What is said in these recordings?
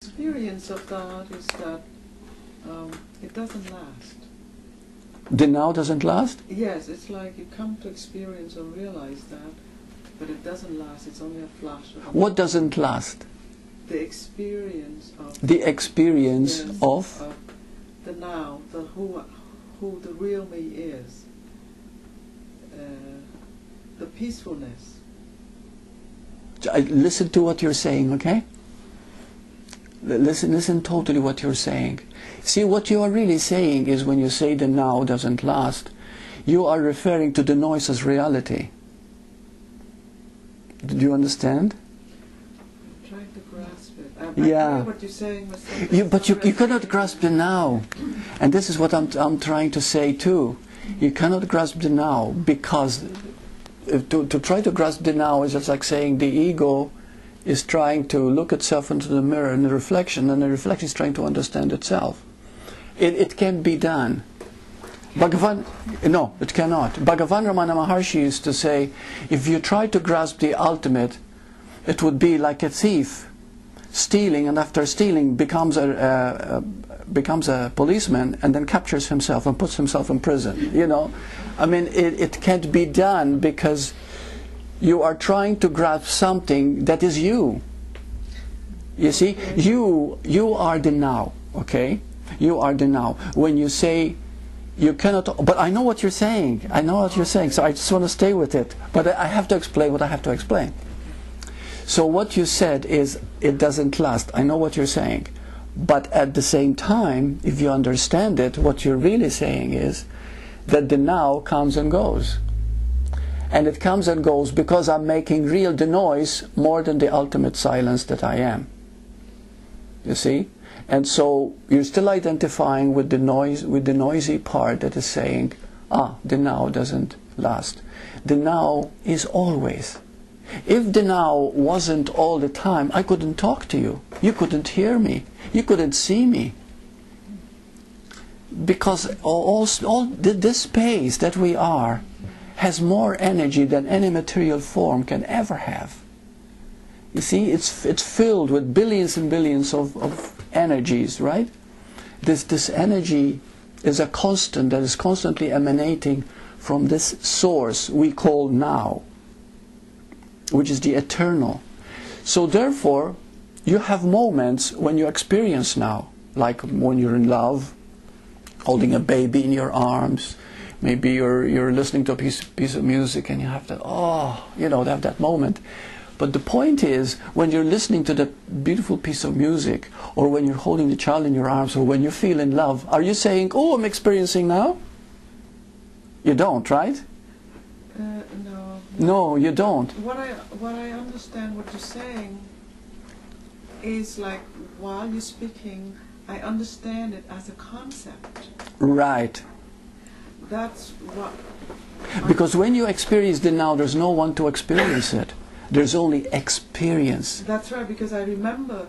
Experience of that is that it doesn't last. The now doesn't last? Yes, it's like you come to experience or realize that, but it doesn't last. It's only a flash. What doesn't last? The experience of. The experience yes, of the now, the who the real me is. The peacefulness. Listen to what you're saying, okay? Listen totally what you're saying. See, what you are really saying is when you say the now doesn't last, you are referring to the noise as reality. Do you understand? I'm trying to grasp it. I Yeah. hear what you're saying. But you cannot grasp the now. And this is what I'm trying to say too. You cannot grasp the now because to try to grasp the now is just like saying the ego is trying to look itself into the mirror and the reflection, and the reflection is trying to understand itself. It can be done. No, it cannot. Bhagavan Ramana Maharshi used to say, if you try to grasp the ultimate, it would be like a thief stealing, and after stealing becomes a policeman and then captures himself and puts himself in prison. You know, I mean, it can't be done because you are trying to grasp something that is you. You see, you are the now, okay? You are the now. When you say you cannot, but I know what you're saying. I know what you're saying, so I just want to stay with it. But I have to explain what I have to explain. So what you said is, it doesn't last. I know what you're saying. But at the same time, if you understand it, what you're really saying is that the now comes and goes. And it comes and goes because I'm making real the noise more than the ultimate silence that I am. You see? And so you're still identifying with the noise, with the noisy part that is saying, the now doesn't last. The now is always. If the now wasn't all the time, I couldn't talk to you. You couldn't hear me. You couldn't see me. Because this space that we are has more energy than any material form can ever have. You see, it's filled with billions and billions of energies, right? This energy is a constant that is constantly emanating from this source we call now, which is the eternal. So therefore, you have moments when you experience now, like when you're in love, holding a baby in your arms. Maybe you're listening to a piece of music and you have that, they have that moment. But the point is, when you're listening to that beautiful piece of music, or when you're holding the child in your arms, or when you feel in love, are you saying, I'm experiencing now? You don't, right? No. No, you don't. What I understand what you're saying is like, while you're speaking, I understand it as a concept. Right. That's what... Because when you experience the now, there's no one to experience it. There's only experience. That's right, because I remember...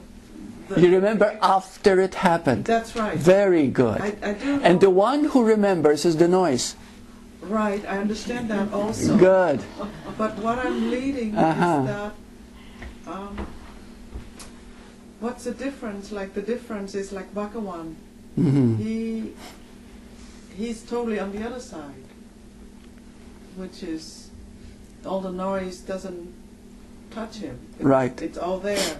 You remember after it happened. That's right. Very good. I do. And the one who remembers is the noise. Right, I understand that also. Good. But what I'm leading is that... what's the difference? Like, the difference is like Bhagavan. Mm-hmm. He's totally on the other side, which is all the noise doesn't touch him. Right. It's all there.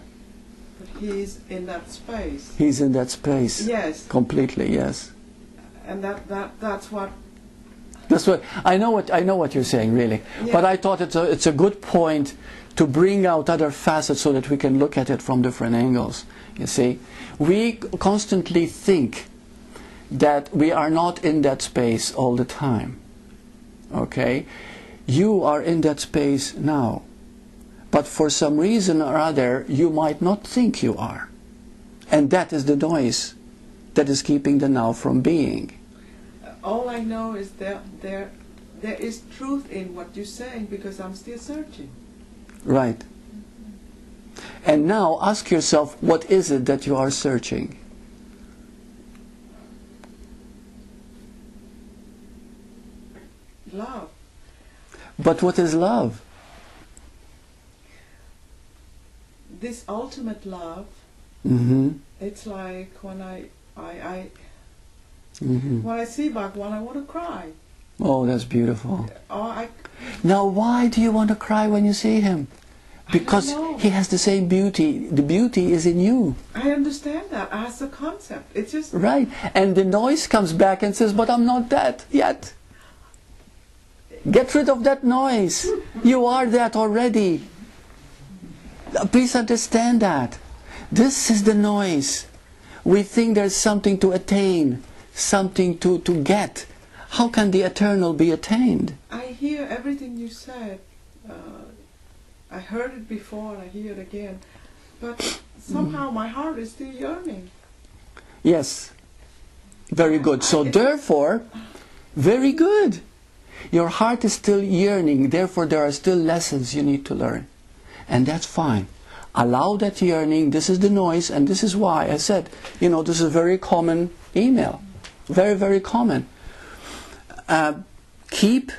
But he's in that space. He's in that space. Yes. Completely, yes. And that's what... That's what I know what you're saying, really. Yeah. But I thought it's a good point to bring out other facets so that we can look at it from different angles. You see, we constantly think that we are not in that space all the time. Okay? You are in that space now. But for some reason or other, you might not think you are. And that is the noise that is keeping the now from being. All I know is there is truth in what you're saying, because I'm still searching. Right. And now ask yourself, what is it that you are searching? Love. But what is love? This ultimate love, Mm-hmm. it's like when Mm-hmm. when I see Bhagwan, I want to cry. Oh, that's beautiful. I Now, why do you want to cry when you see him? Because don't know. he has the same beauty. The beauty is in you. I understand that as a concept. It's just Right. And the noise comes back and says, but I'm not that yet. Get rid of that noise. You are that already. Please understand that. This is the noise. We think there's something to attain, something to get. How can the eternal be attained? I hear everything you said. I heard it before and I hear it again. But somehow my heart is still yearning. Yes. Very good. So therefore, very good. Your heart is still yearning. Therefore, there are still lessons you need to learn. And that's fine. Allow that yearning. This is the noise. And this is why I said, this is a very common email. Very, very common. Keep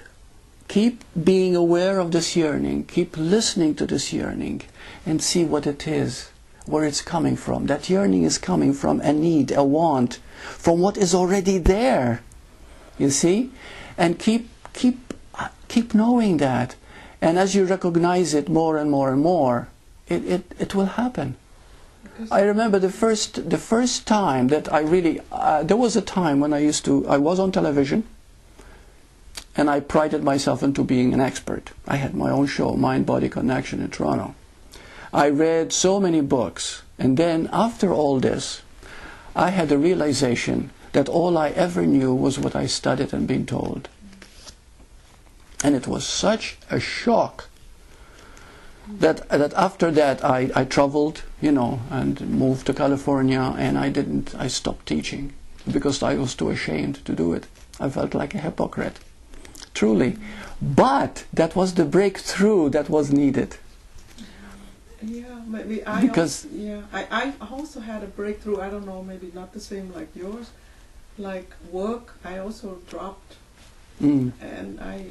being aware of this yearning. Keep listening to this yearning and see what it is, where it's coming from. That yearning is coming from a need, a want, from what is already there. You see? And keep knowing that. And as you recognize it more and more and more, it will happen. I remember the first time that I really, there was a time when I was on television, and I prided myself into being an expert. I had my own show, Mind Body Connection, in Toronto. I read so many books, and then after all this, I had a realization that all I ever knew was what I studied and been told. And it was such a shock that after that I traveled, and moved to California, and I stopped teaching because I was too ashamed to do it. I felt like a hypocrite, truly. But that was the breakthrough that was needed. Yeah, maybe I also had a breakthrough. I don't know, maybe not the same like yours. Like work, I also dropped, and I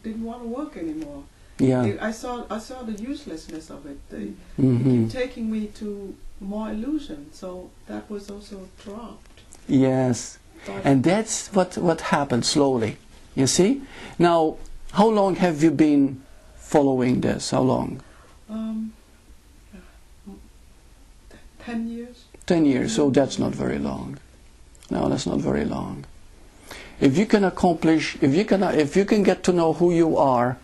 didn't want to work anymore. Yeah. I saw the uselessness of it. They keep taking me to more illusion, so that was also dropped. Yes, and that's what happened slowly. You see? Now, how long have you been following this? How long? 10 years. 10 years, so that's not very long. No, that's not very long. If you can accomplish, if you can get to know who you are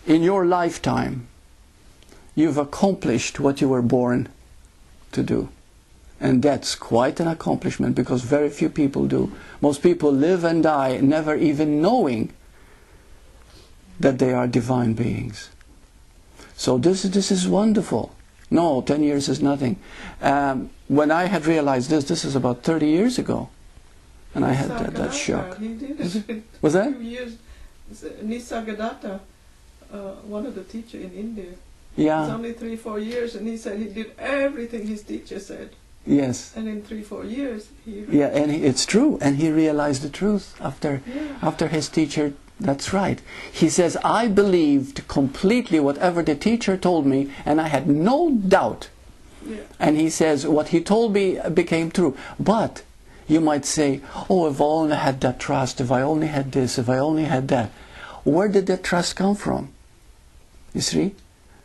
in your lifetime, you've accomplished what you were born to do. And that's quite an accomplishment, because very few people do. Most people live and die never even knowing that they are divine beings. So this is wonderful. No, 10 years is nothing. When I had realized this is about 30 years ago. And I had that shock. He did it. Was that? 2 years. Nisargadatta, one of the teachers in India. Yeah. It's only 3-4 years, and he said he did everything his teacher said. Yes. And in 3-4 years, he. Yeah, and it's true. And he realized the truth after his teacher. That's right. He says, I believed completely whatever the teacher told me, and I had no doubt. Yeah. And he says, what he told me became true. But you might say, oh, if I only had that trust, if I only had this, if I only had that. Where did that trust come from? You see?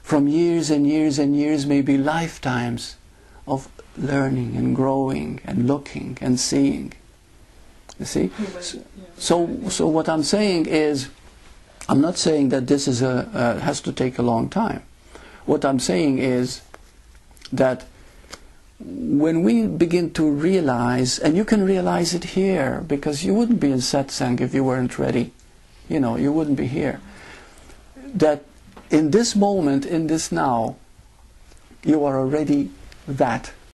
From years and years and years, maybe lifetimes of learning and growing and looking and seeing. You see? So what I'm saying is, I'm not saying that this is has to take a long time. What I'm saying is that when we begin to realize, and you can realize it here, because you wouldn't be in Satsang if you weren't ready. You wouldn't be here. That in this moment, in this now, you are already that.